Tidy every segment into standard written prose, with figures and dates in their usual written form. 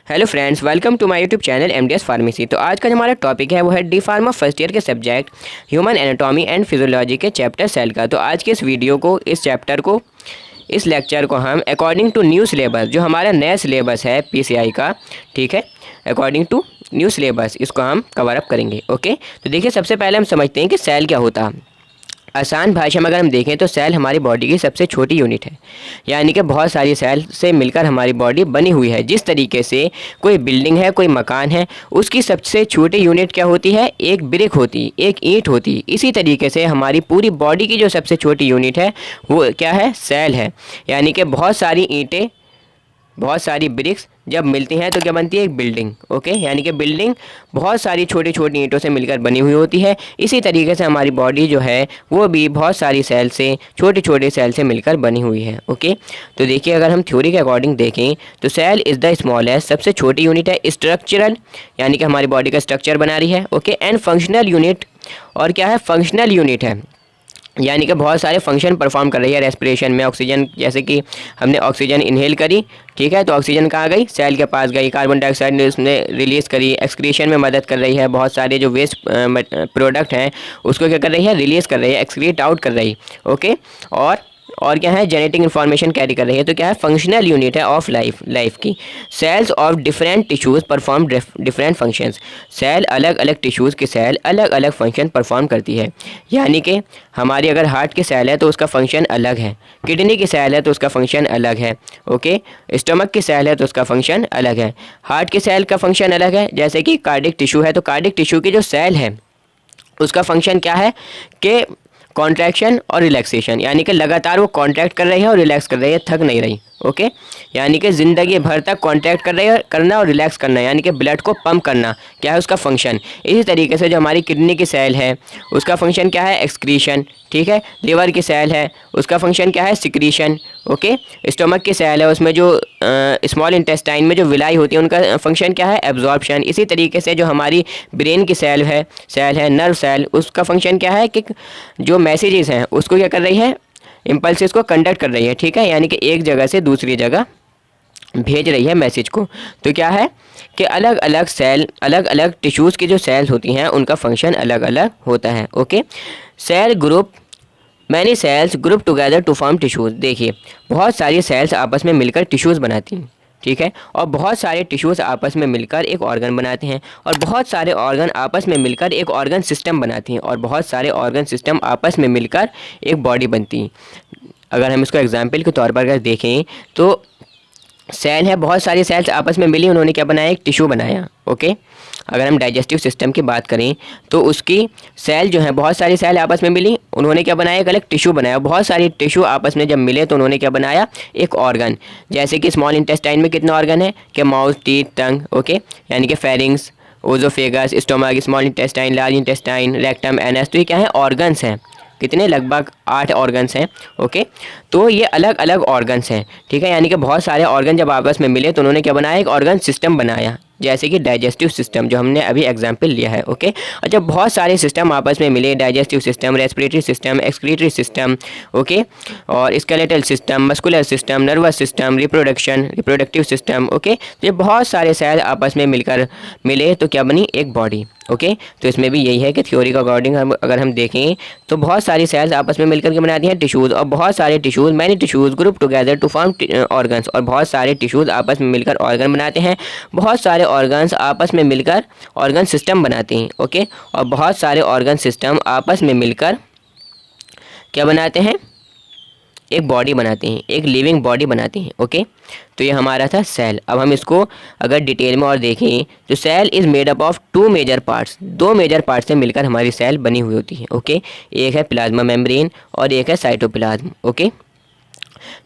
Hello friends, welcome to my YouTube channel MDS pharmacy. तो आज का जो हमारा टॉपिक है वो है डी फार्मा फर्स्ट ईयर के subject human anatomy and physiology के चैप्टर सेल का। तो आज के इस वीडियो को, इस चैप्टर को, इस लेक्चर को हम अकॉर्डिंग टू न्यू सिलेबस, जो हमारा नया सिलेबस है पीसीआई का, ठीक है, अकॉर्डिंग टू न्यू सिलेबस इसको हम कवर अप करेंगे। ओके, तो देखिए सबसे पहले हम समझते हैं कि सेल क्या होता है। आसान भाषा में अगर हम देखें तो सेल हमारी बॉडी की सबसे छोटी यूनिट है, यानी कि बहुत सारी सेल से मिलकर हमारी बॉडी बनी हुई है। जिस तरीके से कोई बिल्डिंग है, कोई मकान है, उसकी सबसे छोटी यूनिट क्या होती है? एक ब्रिक होती, एक ईंट होती। इसी तरीके से हमारी पूरी बॉडी की जो सबसे छोटी यूनिट है वो क्या है? सेल है। यानी कि बहुत सारी ईंटें, बहुत सारी ब्रिक्स जब मिलती हैं तो क्या बनती है? एक बिल्डिंग। ओके, यानी कि बिल्डिंग बहुत सारी छोटी छोटी ईंटों से मिलकर बनी हुई होती है। इसी तरीके से हमारी बॉडी जो है वो भी बहुत सारी सेल से, छोटे छोटे सेल से मिलकर बनी हुई है। ओके, तो देखिए अगर हम थ्योरी के अकॉर्डिंग देखें तो सेल इज़ द स्मॉलेस्ट, सबसे छोटी यूनिट है। स्ट्रक्चरल, यानी कि हमारी बॉडी का स्ट्रक्चर बना रही है। ओके, एंड फंक्शनल यूनिट, और क्या है? फंक्शनल यूनिट है, यानी कि बहुत सारे फंक्शन परफॉर्म कर रही है। रेस्पिरेशन में ऑक्सीजन, जैसे कि हमने ऑक्सीजन इनहेल करी, ठीक है, तो ऑक्सीजन कहाँ गई? सेल के पास गई। कार्बन डाइऑक्साइड ने उसने रिलीज़ करी, एक्सक्रीशन में मदद कर रही है। बहुत सारे जो वेस्ट प्रोडक्ट हैं उसको क्या कर रही है? रिलीज़ कर रही है, एक्सक्रीट आउट कर रही। ओके, और क्या है? जेनेटिक इन्फॉर्मेशन कैरी कर रही है। तो क्या है? फंक्शनल यूनिट है ऑफ लाइफ की। Cells of different tissues perform different functions. Cell अलग अलग टिश्यूज़ की सेल अलग अलग फंक्शन परफॉर्म करती है। यानी कि हमारी अगर हार्ट की सेल है तो उसका फंक्शन अलग है, किडनी की सेल है तो उसका फंक्शन अलग है। ओके, स्टमक की सेल है तो उसका फंक्शन अलग है। हार्ट की सेल का फंक्शन अलग है। जैसे कि कार्डिक टिश्यू है तो कार्डिक टिश्यू की जो सेल है उसका फंक्शन क्या है? कि कॉन्ट्रैक्शन और रिलैक्सेशन, यानी कि लगातार वो कॉन्ट्रैक्ट कर रही है और रिलैक्स कर रही है, थक नहीं रही। ओके, यानी कि ज़िंदगी भर तक कॉन्ट्रैक्ट कर रही है, करना और रिलैक्स करना, यानी कि ब्लड को पंप करना, क्या है उसका फंक्शन। इसी तरीके से जो हमारी किडनी की सेल है उसका फंक्शन क्या है? एक्सक्रीशन, ठीक है। लिवर की सेल है उसका फंक्शन क्या है? सिक्रीशन। ओके, स्टमक की सेल है उसमें जो स्मॉल इंटेस्टाइन में जो विलाई होती है उनका फंक्शन क्या है? एब्जॉर्प्शन। इसी तरीके से जो हमारी ब्रेन की सेल है नर्व सेल, उसका फंक्शन क्या है? कि जो मैसेजेस हैं उसको क्या कर रही है? इम्पल्सेस को कंडक्ट कर रही है, ठीक है, यानी कि एक जगह से दूसरी जगह भेज रही है मैसेज को। तो क्या है कि अलग अलग सेल, अलग अलग टिश्यूज़ की जो सेल्स होती हैं उनका फंक्शन अलग अलग होता है। Okay, cell group, many cells group together to form tissues. देखिए बहुत सारी सेल्स आपस में मिलकर टिश्यूज़ बनाती हैं, ठीक है, और बहुत सारे टिश्यूज़ आपस में मिलकर एक ऑर्गन बनाते हैं, और बहुत सारे ऑर्गन आपस में मिलकर एक ऑर्गन सिस्टम बनाती हैं, और बहुत सारे ऑर्गन सिस्टम आपस में मिलकर एक बॉडी बनती हैं। अगर हम इसको एग्जाम्पल के तौर पर अगर देखें तो सेल है, बहुत सारी सेल्स आपस में मिली, उन्होंने क्या बनाया? एक टिश्यू बनाया। ओके, अगर हम डाइजेस्टिव सिस्टम की बात करें तो उसकी सेल जो है, बहुत सारी सेल आपस में मिली, उन्होंने क्या बनाया? एक अलग टिश्यू बनाया। बहुत सारी टिश्यू आपस में जब मिले तो उन्होंने क्या बनाया? एक ऑर्गन। जैसे कि स्मॉल इंटेस्टाइन में कितना ऑर्गन है? कि माउथ, टीथ, टंग। ओके, यानी कि pharynx, oesophagus, stomach, small intestine, large intestine, rectum, anus. तो ये क्या है? ऑर्गन्स हैं। कितने? लगभग 8 ऑर्गन्स हैं। ओके, तो ये अलग अलग ऑर्गन्स हैं, ठीक है, यानी कि बहुत सारे ऑर्गन जब आपस में मिले तो उन्होंने क्या बनाया? एक ऑर्गन सिस्टम बनाया, जैसे कि डाइजेस्टिव सिस्टम जो हमने अभी एग्जांपल लिया है। ओके, और जब बहुत सारे सिस्टम आपस में मिले, digestive system, respiratory system, excretory system, okay, और skeletal system, muscular system, nervous system, reproductive system. Okay, तो ये बहुत सारे सेल आपस में मिलकर मिले तो क्या बनी? एक बॉडी। ओके, तो इसमें भी यही है कि थ्योरी का अकॉर्डिंग अगर हम देखें तो बहुत सारी सेल्स आपस में मिलकर के बनाती हैं टिश्यूज़, और बहुत सारे tissues, many tissues group together to form organs, और बहुत सारे टिश्यूज़ आपस में मिलकर ऑर्गन बनाते हैं। बहुत सारे ऑर्गन्स आपस में मिलकर ऑर्गन सिस्टम बनाते हैं। ओके, और बहुत सारे ऑर्गन सिस्टम आपस में मिलकर क्या बनाते हैं? एक बॉडी बनाते हैं, एक लिविंग बॉडी बनाते हैं। ओके, तो ये हमारा था सेल। अब हम इसको अगर डिटेल में और देखें तो cell is made up of 2 major parts. 2 major part से मिलकर हमारी सेल बनी हुई होती है। ओके, एक है प्लाज्मा मेम्ब्रेन और एक है साइटोप्लाज्म। ओके,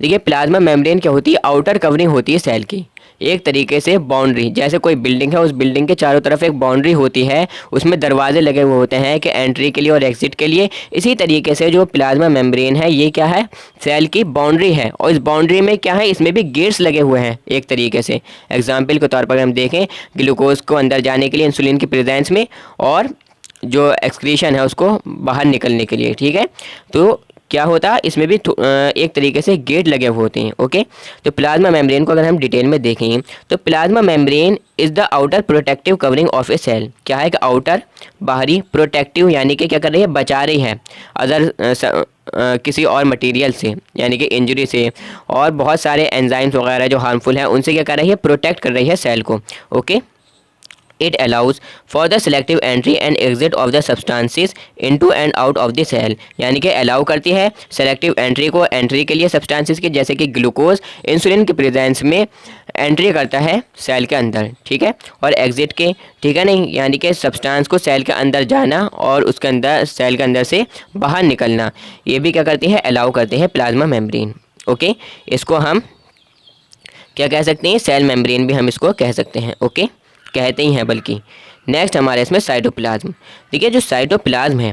देखिए प्लाज्मा मेम्ब्रेन क्या होती है? आउटर कवरिंग होती है सेल की, एक तरीके से बाउंड्री। जैसे कोई बिल्डिंग है, उस बिल्डिंग के चारों तरफ एक बाउंड्री होती है, उसमें दरवाजे लगे हुए होते हैं कि एंट्री के लिए और एग्जिट के लिए। इसी तरीके से जो प्लाज्मा मेम्ब्रेन है ये क्या है? सेल की बाउंड्री है, और इस बाउंड्री में क्या है? इसमें भी गेट्स लगे हुए हैं एक तरीके से। एग्जाम्पल के तौर पर हम देखें, ग्लूकोज को अंदर जाने के लिए इंसुलिन की प्रेजेंस में, और जो एक्सक्रीशन है उसको बाहर निकलने के लिए, ठीक है। तो क्या होता है, इसमें भी एक तरीके से गेट लगे हुए होते हैं। ओके, तो प्लाज्मा मेम्ब्रेन को अगर हम डिटेल में देखें तो plasma membrane is the outer protective covering of a cell. क्या है कि आउटर, बाहरी, प्रोटेक्टिव यानी कि क्या कर रही है, बचा रही है अदर किसी और मटेरियल से, यानी कि इंजरी से, और बहुत सारे एंजाइम्स वगैरह जो हार्मफुल हैं उनसे क्या कर रही है, प्रोटेक्ट कर रही है सेल को। Okay, it allows for the selective entry and exit of the substances into and out of the cell, यानी कि अलाउ करती है सेलेक्टिव एंट्री को, एंट्री के लिए सब्सटेंसेस के, जैसे कि ग्लूकोज इंसुलिन के प्रेजेंस में एंट्री करता है सेल के अंदर, ठीक है, और एग्जिट के, ठीक है नहीं, यानी कि सब्सटेंस को सेल के अंदर जाना और उसके अंदर सेल के अंदर से बाहर निकलना, ये भी क्या करती है, अलाउ करती है प्लाज्मा मेम्ब्रेन। ओके, इसको हम क्या कह सकते हैं, सेल मेम्ब्रेन भी हम इसको कह सकते हैं। ओके, कहते ही हैं बल्कि। नेक्स्ट हमारे इसमें साइटोप्लाज्म। देखिए, जो साइटोप्लाज्म है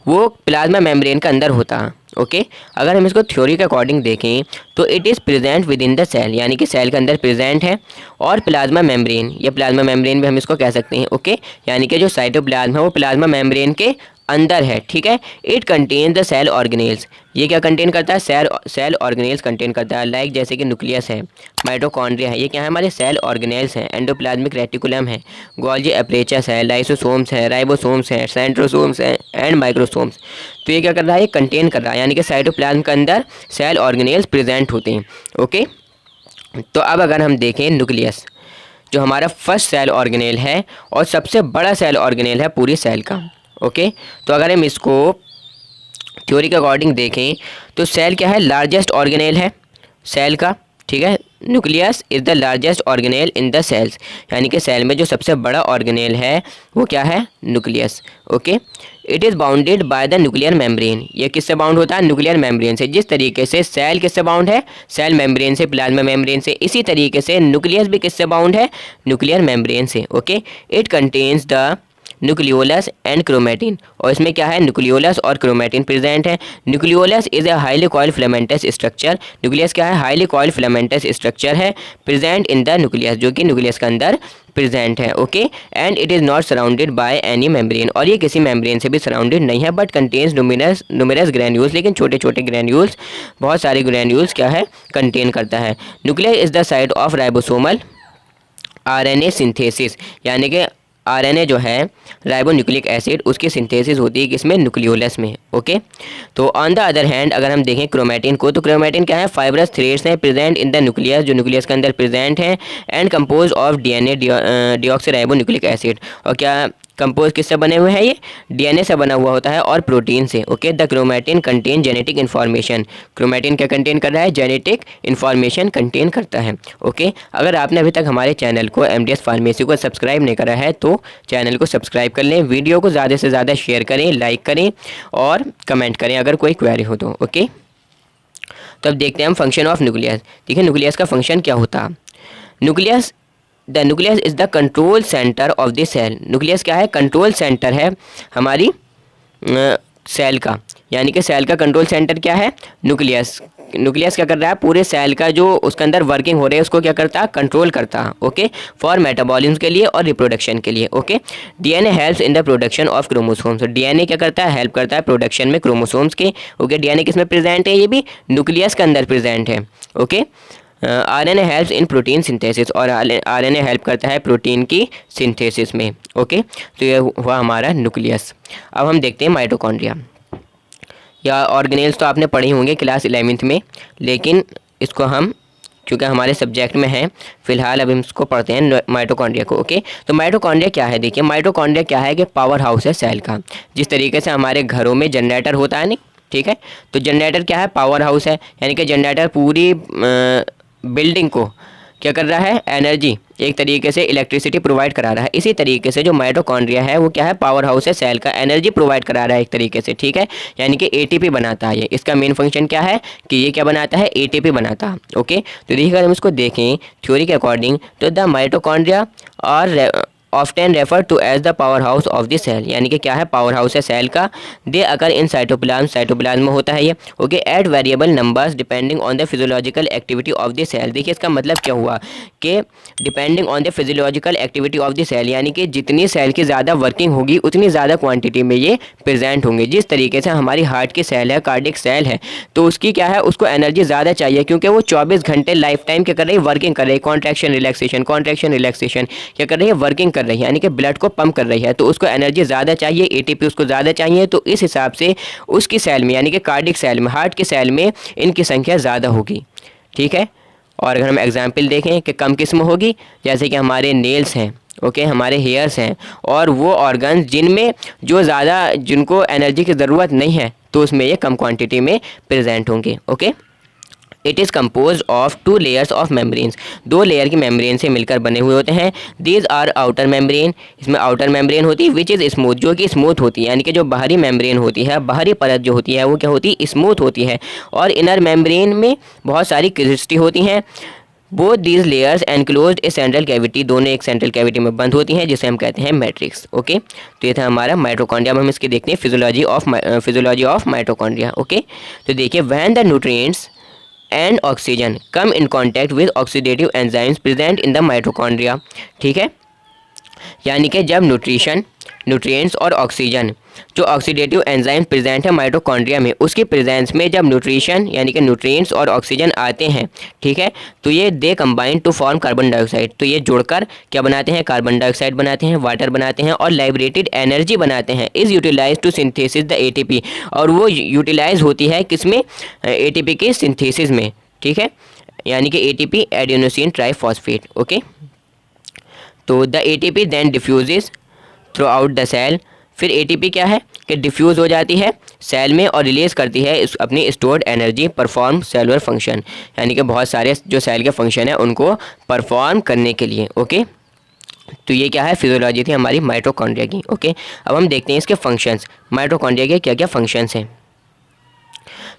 वो प्लाज्मा मेम्ब्रेन के अंदर होता है। ओके, अगर हम इसको थ्योरी के अकॉर्डिंग देखें तो it is present within the cell, यानी कि सेल के अंदर प्रेजेंट है। और प्लाज्मा मेम्ब्रेन, ये प्लाज्मा मेम्ब्रेन भी हम इसको कह सकते हैं। ओके, यानी कि जो साइटोप्लाज्म है वो प्लाज्मा मेम्ब्रेन के अंदर है, ठीक है। It contain the cell organelles, ये क्या कंटेन करता है, सेल ऑर्गेनेल्स कंटेन करता है, लाइक जैसे कि न्यूक्लियस है, माइटोकॉन्ड्रिया है, ये क्या है, हमारे सेल ऑर्गेनेल्स हैं। एंडोप्लाज्मिक रेटिकुलम है, गोल्जी एपरेचस है, लाइसोसोम्स है, राइबोसोम्स है, सेंट्रोसोम्स है एंड माइक्रोसोम्स। तो ये क्या कर रहा है, ये कंटेन कर रहा है, यानी कि साइटोप्लाज्म के अंदर सेल ऑर्गेनेल्स प्रेजेंट होते हैं। ओके, तो अब अगर हम देखें न्यूक्लियस, जो हमारा फर्स्ट सेल ऑर्गेनेल है और सबसे बड़ा सेल ऑर्गेनेल है पूरी सेल का। ओके, तो अगर हम इसको थ्योरी के अकॉर्डिंग देखें तो सेल क्या है, लार्जेस्ट ऑर्गेनेल है सेल का, ठीक है। Nucleus is the largest organelle in the cells, यानी कि सेल में जो सबसे बड़ा ऑर्गेनेल है वो क्या है, nucleus. Okay, it is bounded by the nuclear membrane, ये किससे बाउंड होता है, न्यूक्लियर मेम्ब्रेन से। जिस तरीके से सेल किससे बाउंड है, सेल मेम्ब्रेन से, प्लाज्मा मेम्ब्रेन से, इसी तरीके से न्यूक्लियस भी किससे बाउंड है, न्यूक्लियर मेम्ब्रेन से। Okay, it contains the nucleolus and chromatin, और इसमें क्या है, न्यूक्लियोलस और क्रोमेटिन प्रेजेंट है। Nucleolus is a highly coiled filamentous structure, nucleus क्या है, हाईली कॉइल्ड फिलामेंटस स्ट्रक्चर है, प्रेजेंट इन द न्यूक्लियस, जो कि न्यूक्लियस के अंदर प्रेजेंट है। Okay, and it is not surrounded by any membrane, और ये किसी मेम्ब्रेन से भी सराउंडेड नहीं है, बट कंटेन्स न्यूमरस ग्रैन्यूल्स, लेकिन छोटे छोटे ग्रैन्यूल्स, बहुत सारे ग्रैन्यूल्स क्या है, कंटेन करता है। Nucleus is the site of ribosomal RNA synthesis, यानी कि आरएनए जो है राइबोन्यूक्लिक एसिड, उसकी सिंथेसिस होती है किसमें, न्यूक्लियोलस में। ओके, तो ऑन द अदर हैंड अगर हम देखें क्रोमेटिन को, तो क्रोमेटिन क्या है, फाइब्रस थ्रेड्स हैं प्रेजेंट इन द न्यूक्लियस, जो न्यूक्लियस के अंदर प्रेजेंट हैं, and compose of DNA deoxyribonucleic acid, और क्या कंपोज किससे बने हुए हैं, ये डीएनए से बना हुआ होता है और प्रोटीन से। Okay, the chromatin contain genetic information, chromatin क्या कंटेन कर रहा है, जेनेटिक इन्फॉर्मेशन कंटेन करता है। ओके, अगर आपने अभी तक हमारे चैनल को एमडीएस फार्मेसी को सब्सक्राइब नहीं करा है तो चैनल को सब्सक्राइब कर लें, वीडियो को ज़्यादा से ज़्यादा शेयर करें, लाइक करें और कमेंट करें अगर कोई क्वेरी हो तो। ओके, तो अब देखते हैं हम फंक्शन ऑफ न्यूक्लियस। देखिए, न्यूक्लियस का फंक्शन क्या होता है, the nucleus is the control centre of the cell, nucleus क्या है, कंट्रोल सेंटर है हमारी सेल का, यानी कि सेल का कंट्रोल सेंटर क्या है, न्यूक्लियस। न्यूक्लियस क्या कर रहा है, पूरे सेल का जो उसके अंदर वर्किंग हो रही है उसको क्या करता है, कंट्रोल करता है। ओके, फॉर मेटाबॉलिज्म के लिए और रिप्रोडक्शन के लिए। Okay, DNA helps in the production of chromosomes, DNA क्या करता है, हेल्प करता है प्रोडक्शन में क्रोमोसोम्स के। ओके, डीएनए किसमें प्रेजेंट है, ये भी न्यूक्लियस के अंदर प्रेजेंट है। Okay, RNA helps in protein synthesis, और आरएनए हेल्प करता है प्रोटीन की सिंथेसिस में। ओके, तो ये हुआ हमारा न्यूक्लियस। अब हम देखते हैं माइटोकॉन्ड्रिया, या ऑर्गेनेल्स तो आपने पढ़ी होंगे क्लास 11th में, लेकिन इसको हम चूँकि हमारे सब्जेक्ट में है फिलहाल, अब हम इसको पढ़ते हैं माइटोकॉन्ड्रिया को। ओके, तो माइटोकॉन्ड्रिया क्या है, देखिए माइटोकॉन्ड्रिया क्या है कि पावर हाउस है सेल का। जिस तरीके से हमारे घरों में जनरेटर होता है नहीं, ठीक है, तो जनरेटर क्या है, पावर हाउस है, यानी कि जनरेटर पूरी बिल्डिंग को क्या कर रहा है, एनर्जी, एक तरीके से इलेक्ट्रिसिटी प्रोवाइड करा रहा है। इसी तरीके से जो माइटोकॉन्ड्रिया है वो क्या है, पावर हाउस है सेल का, एनर्जी प्रोवाइड करा रहा है एक तरीके से, ठीक है, यानी कि एटीपी बनाता है ये। इसका मेन फंक्शन क्या है कि ये क्या बनाता है, एटीपी बनाता है। ओके, तो देखिए अगर हम इसको देखें थ्योरी के अकॉर्डिंग तो the mitochondria are often refer to as the power house of the cell, यानी कि क्या है, पावर हाउस है सेल का। दे अकर इन साइटोप्लाज्म, साइटोप्लाज्म में होता है ये, okay, at variable numbers depending on the physiological activity of the cell. देखिए इसका मतलब क्या हुआ कि depending on the physiological activity of the cell, यानी कि जितनी सेल की ज़्यादा वर्किंग होगी उतनी ज़्यादा क्वांटिटी में ये प्रेजेंट होंगे। जिस तरीके से हमारी हार्ट की सेल है, कार्डियक सेल है, तो उसकी क्या है, उसको एनर्जी ज़्यादा चाहिए क्योंकि वो 24 घंटे लाइफ टाइम क्या कर रही है, वर्किंग कर रही है, कॉन्ट्रैक्शन रिलैक्सेशन, कॉन्ट्रैक्शन रिलैक्सेशन क्या कर रही है, वर्किंग कर रही है, यानी कि ब्लड को पंप कर रही है, तो उसको एनर्जी ज़्यादा चाहिए, एटीपी उसको ज़्यादा चाहिए, तो इस हिसाब से उसकी सेल में, यानी कि कार्डियक सेल में, हार्ट की सेल में इनकी संख्या ज़्यादा होगी। ठीक है। और अगर हम एग्जाम्पल देखें कि कम किस्म होगी, जैसे कि हमारे नेल्स हैं, ओके, हमारे हेयर्स हैं, और वो ऑर्गन्स जिनमें जो ज़्यादा जिनको एनर्जी की ज़रूरत नहीं है, तो उसमें ये कम क्वांटिटी में प्रेजेंट होंगे। Okay. It is compose of 2 layers of membranes, 2 layer की मेम्ब्रेन से मिलकर बने हुए होते हैं। दीज आर आउटर मेम्ब्रेन, इसमें आउटर मेम्ब्रेन होती है, विच इज़ स्मूथ, जो कि स्मूथ होती है, यानी कि जो बाहरी मेम्ब्रेन होती है, बाहरी परत जो होती है वो क्या होती है, स्मूथ होती है। और इनर मेम्ब्रेन में बहुत सारी क्रिस्टी होती हैं। Both these layers enclosed A central cavity, दोनों एक सेंट्रल कैविटी में बंद होती हैं, जिसे हम कहते हैं मैट्रिक्स। ओके, तो ये था हमारा माइटोकॉन्ड्रिया। हम इसके देखते हैं फिजियोलॉजी ऑफ माइटोकॉन्ड्रिया। ओके, तो देखिए, when the nutrients and oxygen come in contact with oxidative enzymes present in the mitochondria. ठीक है, यानी कि जब न्यूट्रिएंट्स और ऑक्सीजन, जो ऑक्सीडेटिव एंजाइम प्रेजेंट है माइटोकॉन्ड्रिया में, उसकी प्रेजेंस में जब न्यूट्रिशन यानी कि न्यूट्रिएंट्स और ऑक्सीजन आते हैं, ठीक है, तो ये they combine to form carbon dioxide, तो ये जुड़कर क्या बनाते हैं, कार्बन डाइऑक्साइड बनाते हैं, वाटर बनाते हैं और लाइब्रेटेड एनर्जी बनाते हैं। Is utilise to synthesis the ATP, और वो यूटिलाइज होती है किसमें, एटीपी के सिंथेसिस में। ठीक है, यानी कि एटीपी एडेनोसिन ट्राइफॉस्फेट। ओके, तो the ATP then diffuses throughout the cell, फिर एटीपी क्या है कि डिफ्यूज़ हो जाती है सेल में और रिलीज़ करती है अपनी stored energy, perform cellular function, यानी कि बहुत सारे जो सेल के फंक्शन है उनको परफॉर्म करने के लिए। ओके, तो ये क्या है, फिजियोलॉजी थी हमारी माइटोकॉन्ड्रिया की। ओके, अब हम देखते हैं इसके फंक्शंस, माइटोकॉन्ड्रिया के क्या क्या फंक्शंस हैं।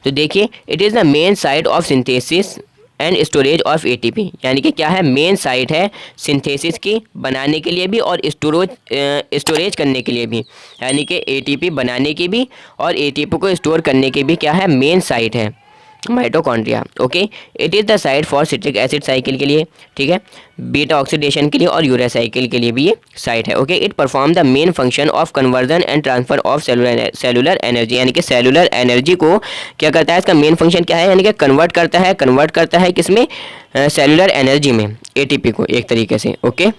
तो देखिए, it is the main site of synthesis and storage of ATP, यानी कि क्या है, मेन साइट है सिंथेसिस की बनाने के लिए भी और स्टोरेज करने के लिए भी, यानी कि एटीपी बनाने की भी और एटीपी को स्टोर करने की भी क्या है, मेन साइट है mitochondria. Okay, it is the site for citric acid cycle के लिए, ठीक है, बीटा ऑक्सीडेशन के लिए और यूरिया साइकिल के लिए भी ये साइट है। Okay, it perform the main function of conversion and transfer of cellular energy, यानी कि सेलुलर एनर्जी को क्या करता है, इसका मेन फंक्शन क्या है, यानी कि कन्वर्ट करता है किसमें, सेलुलर एनर्जी में, एटीपी को एक तरीके से। ओके,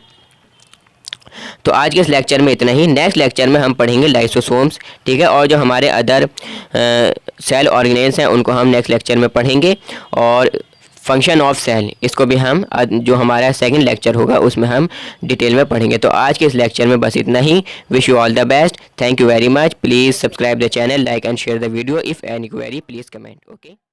तो आज के इस लेक्चर में इतना ही। नेक्स्ट लेक्चर में हम पढ़ेंगे लाइसोसोम्स, ठीक है, और जो हमारे अदर सेल ऑर्गेनेल्स हैं उनको हम नेक्स्ट लेक्चर में पढ़ेंगे, और फंक्शन ऑफ सेल, इसको भी हम जो हमारा सेकंड लेक्चर होगा उसमें हम डिटेल में पढ़ेंगे। तो आज के इस लेक्चर में बस इतना ही। Wish you all the best, thank you very much. Please subscribe the channel, like and share the video. If any query please comment. Okay.